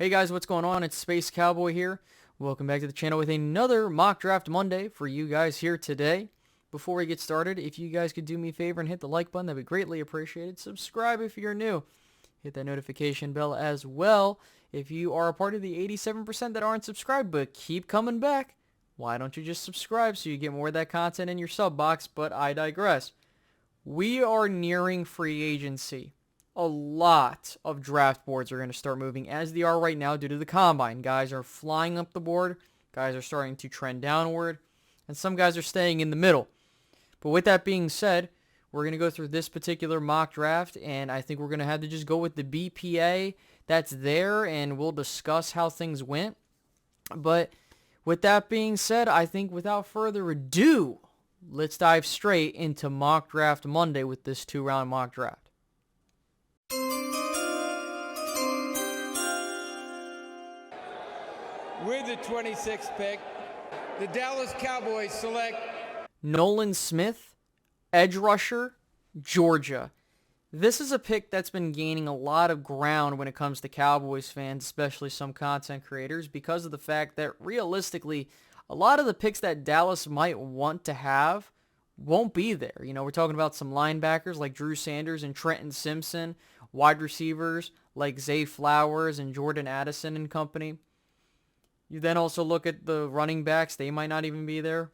Hey guys, what's going on? It's Space Cowboy here. Welcome back to the channel with another Mock Draft Monday for you guys here today. Before we get started, if you guys could do me a favor and hit the like button, that'd be greatly appreciated. Subscribe if you're new. Hit that notification bell as well. If you are a part of the 87% that aren't subscribed but keep coming back, why don't you just subscribe so you get more of that content in your sub box? But I digress. We are nearing free agency. A lot of draft boards are going to start moving as they are right now due to the combine. Guys are flying up the board. Guys are starting to trend downward. And some guys are staying in the middle. But with that being said, we're going to go through this particular mock draft. And I think we're going to have to just go with the BPA that's there. And we'll discuss how things went. But with that being said, I think without further ado, let's dive straight into Mock Draft Monday with this 2-round mock draft. With the 26th pick, the Dallas Cowboys select Nolan Smith, edge rusher, Georgia. This is a pick that's been gaining a lot of ground when it comes to Cowboys fans, especially some content creators, because of the fact that realistically, a lot of the picks that Dallas might want to have won't be there. You know, we're talking about some linebackers like Drew Sanders and Trenton Simpson, wide receivers like Zay Flowers and Jordan Addison and company. You then also look at the running backs. They might not even be there.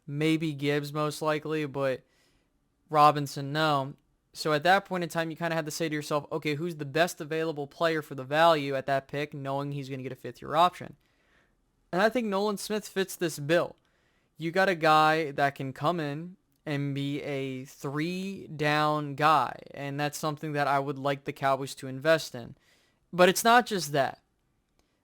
Maybe Gibbs most likely, but Robinson, no. So at that point in time, you kind of have to say to yourself, okay, who's the best available player for the value at that pick, knowing he's going to get a fifth-year option? And I think Nolan Smith fits this bill. You got a guy that can come in and be a 3-down guy, and that's something that I would like the Cowboys to invest in. But it's not just that.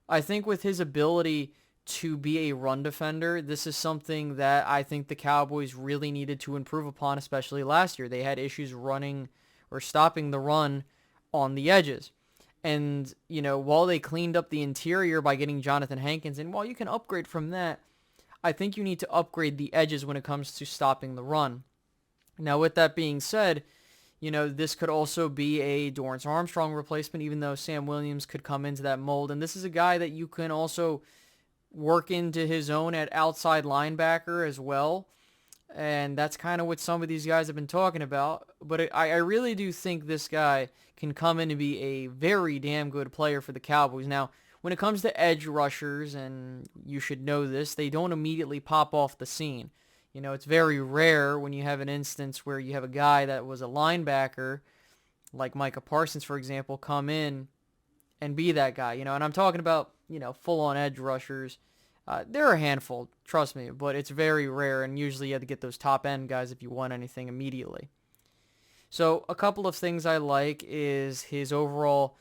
I think with his ability to be a run defender, this is something that I think the Cowboys really needed to improve upon, especially last year. They had issues running or stopping the run on the edges. And, you know, while they cleaned up the interior by getting Jonathan Hankins, and while you can upgrade from that, I think you need to upgrade the edges when it comes to stopping the run. Now, with that being said, you know, this could also be a Dorrance Armstrong replacement, even though Sam Williams could come into that mold. And this is a guy that you can also work into his own at outside linebacker as well. And that's kind of what some of these guys have been talking about. But I really do think this guy can come in and be a very damn good player for the Cowboys. Now, when it comes to edge rushers, and you should know this, they don't immediately pop off the scene. You know, it's very rare when you have an instance where you have a guy that was a linebacker, like Micah Parsons, for example, come in and be that guy. You know, and I'm talking about, you know, full-on edge rushers. They're a handful, trust me, but it's very rare, and usually you have to get those top-end guys if you want anything immediately. So a couple of things I like is his overall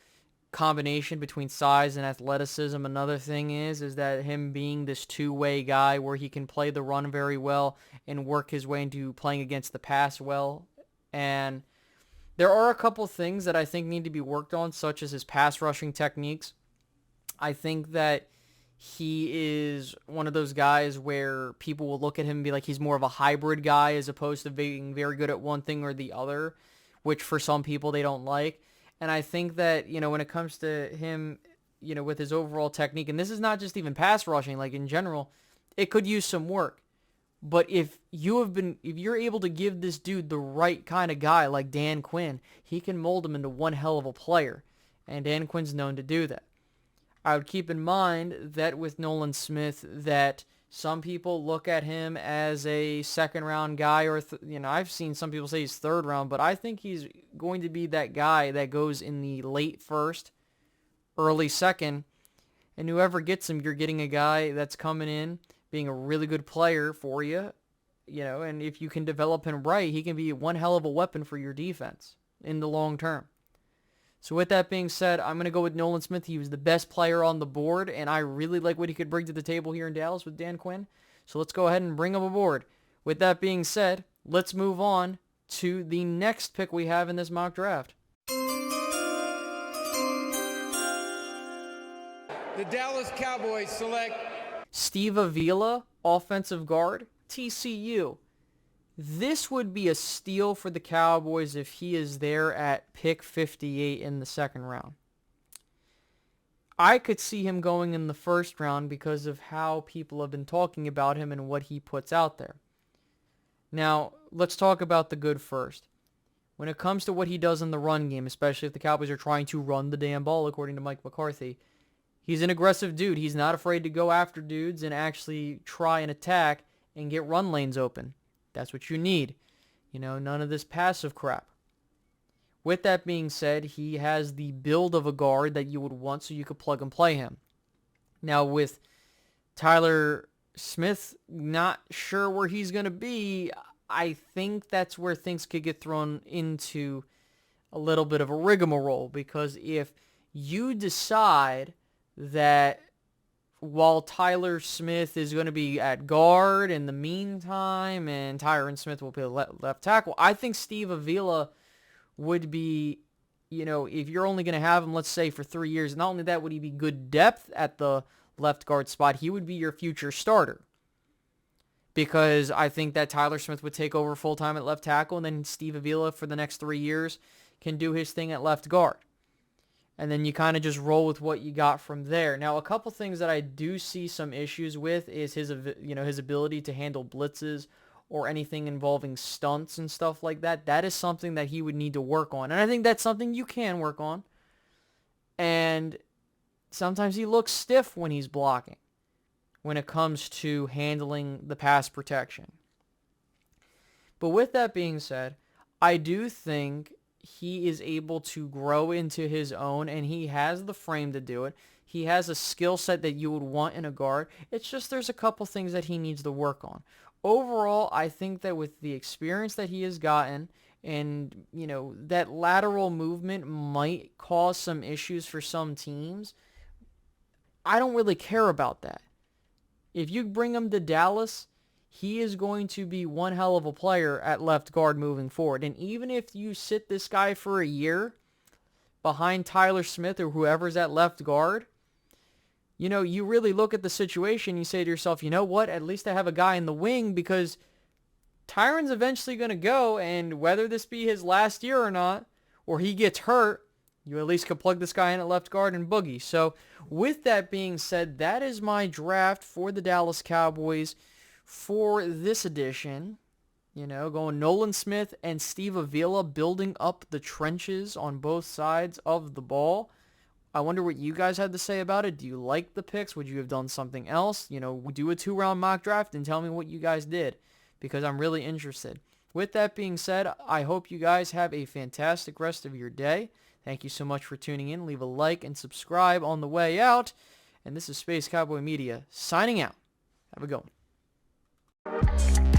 combination between size and athleticism. Another thing is that him being this two-way guy where he can play the run very well and work his way into playing against the pass well. And there are a couple things that I think need to be worked on, such as his pass rushing techniques. I think that he is one of those guys where people will look at him and be like he's more of a hybrid guy as opposed to being very good at one thing or the other, which for some people they don't like. And I think that, you know, when it comes to him, you know, with his overall technique, and this is not just even pass rushing, like in general, it could use some work. But if you're able to give this dude the right kind of guy like Dan Quinn, he can mold him into one hell of a player. And Dan Quinn's known to do that. I would keep in mind that with Nolan Smith, that some people look at him as a second-round guy, or you know, I've seen some people say he's third round, but I think he's going to be that guy that goes in the late first, early second, and whoever gets him, you're getting a guy that's coming in, being a really good player for you, you know, and if you can develop him right, he can be one hell of a weapon for your defense in the long term. So with that being said, I'm going to go with Nolan Smith. He was the best player on the board, and I really like what he could bring to the table here in Dallas with Dan Quinn. So let's go ahead and bring him aboard. With that being said, let's move on to the next pick we have in this mock draft. the Dallas Cowboys select Steve Avila, offensive guard, TCU. This would be a steal for the Cowboys if he is there at pick 58 in the second round. I could see him going in the first round because of how people have been talking about him and what he puts out there. Now, let's talk about the good first. When it comes to what he does in the run game, especially if the Cowboys are trying to run the damn ball, according to Mike McCarthy, he's an aggressive dude. He's not afraid to go after dudes and actually try and attack and get run lanes open. That's what you need. None of this passive crap. With that being said, he has the build of a guard that you would want so you could plug and play him. Now with Tyler Smith, not sure where he's going to be, I think that's where things could get thrown into a little bit of a rigmarole, because if you decide that while Tyler Smith is going to be at guard in the meantime and Tyron Smith will be left tackle, I think Steve Avila would be, if you're only going to have him, let's say, for 3 years, not only that would he be good depth at the left guard spot, he would be your future starter. Because I think that Tyler Smith would take over full-time at left tackle, and then Steve Avila for the next 3 years can do his thing at left guard. And then you kind of just roll with what you got from there. Now, a couple things that I do see some issues with is his ability to handle blitzes or anything involving stunts and stuff like that. That is something that he would need to work on. And I think that's something you can work on. And sometimes he looks stiff when he's blocking, when it comes to handling the pass protection. But with that being said, I do think he is able to grow into his own, and he has the frame to do it. He has a skill set that you would want in a guard. It's just there's a couple things that he needs to work on. Overall, I think that with the experience that he has gotten, and, that lateral movement might cause some issues for some teams, I don't really care about that. If you bring him to Dallas, he is going to be one hell of a player at left guard moving forward. And even if you sit this guy for a year behind Tyler Smith or whoever's at left guard, you really look at the situation, you say to yourself, you know what, at least I have a guy in the wing, because Tyron's eventually going to go, and whether this be his last year or not, or he gets hurt, you at least can plug this guy in at left guard and boogie. So with that being said, that is my draft for the Dallas Cowboys for this edition. Going Nolan Smith and Steve Avila, building up the trenches on both sides of the ball. I wonder what you guys had to say about it. Do you like the picks? Would you have done something else? Do a 2-round mock draft and tell me what you guys did, because I'm really interested. With that being said, I hope you guys have a fantastic rest of your day. Thank you so much for tuning in. Leave a like and subscribe on the way out. And this is Space Cowboy Media signing out. Have a good one.